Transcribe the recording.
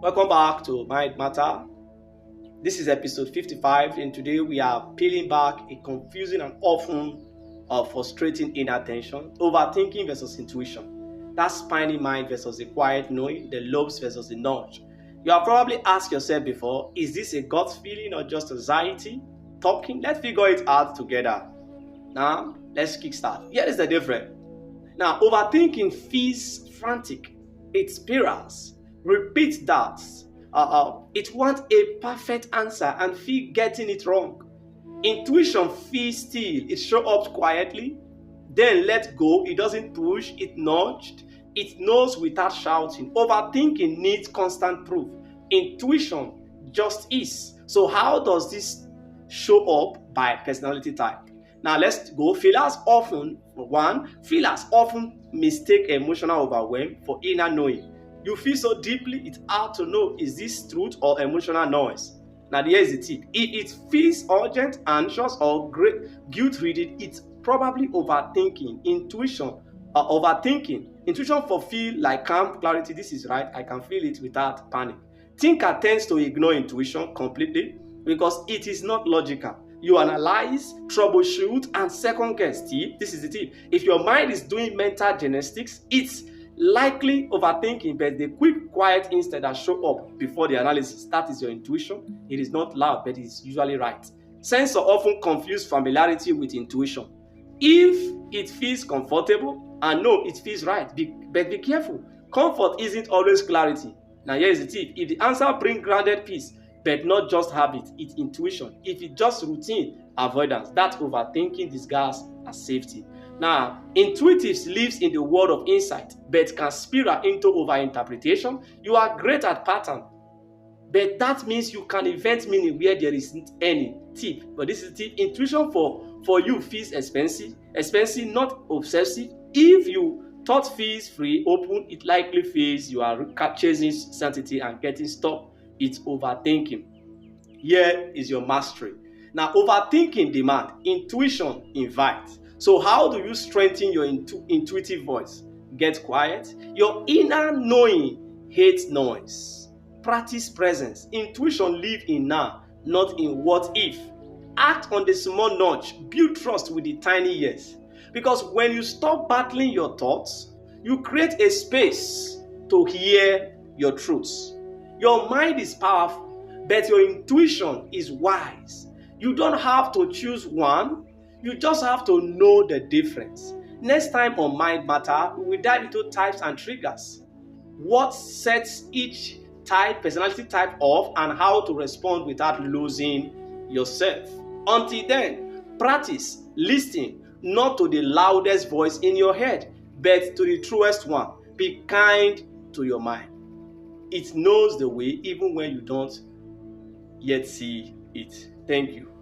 Welcome back to Mind Matter. This is episode 55, and today we are peeling back a confusing and often frustrating inner tension: overthinking versus intuition. That spiny mind versus the quiet knowing, the lobes versus the nudge. You have probably asked yourself before, is this a gut feeling or just anxiety talking? Let's figure it out together. Now, let's kickstart. Here is the difference. Now, overthinking feels frantic. It spirals. Repeat that. It wants a perfect answer and feel getting it wrong. Intuition feels still. It shows up quietly, then let go. It doesn't push. It nudged. It knows without shouting. Overthinking needs constant proof. Intuition just is. So how does this show up by personality type? Now let's go. Feelers often mistake emotional overwhelm for inner knowing. You feel so deeply, it's hard to know, is this truth or emotional noise? Now here is the tip. If it feels urgent, anxious, or guilt-ridden, it's probably overthinking. Intuition for feel like calm, clarity. This is right. I can feel it without panic. Thinker tends to ignore intuition completely because it is not logical. You analyze, troubleshoot, and second guess. This is the tip. If your mind is doing mental gymnastics, it's likely overthinking, but the quick, quiet instinct that show up before the analysis, that is your intuition. It is not loud, but it is usually right. Sensors often confuse familiarity with intuition. If it feels comfortable, and no, it feels right, but be careful. Comfort isn't always clarity. Now here is the tip. If the answer brings grounded peace, but not just habit, it's intuition. If it's just routine, avoidance, that's overthinking disguised as safety. Now, intuitives lives in the world of insight, but can spiral into overinterpretation. You are great at pattern, but that means you can invent meaning where there isn't any. Tip, but this is the tip. Intuition for you feels expensive, not obsessive. If you thought feels free, open, it likely feels you are chasing certainty and getting stuck. It's overthinking. Here is your mastery. Now, overthinking demand, intuition invites. So how do you strengthen your intuitive voice? Get quiet. Your inner knowing hates noise. Practice presence. Intuition live in now, not in what if. Act on the small nudge. Build trust with the tiny yes. Because when you stop battling your thoughts, you create a space to hear your truths. Your mind is powerful, but your intuition is wise. You don't have to choose one. You just have to know the difference. Next time on Mind Matter, we will dive into types and triggers. What sets each personality type off, and how to respond without losing yourself. Until then, practice listening not to the loudest voice in your head, but to the truest one. Be kind to your mind. It knows the way even when you don't yet see it. Thank you.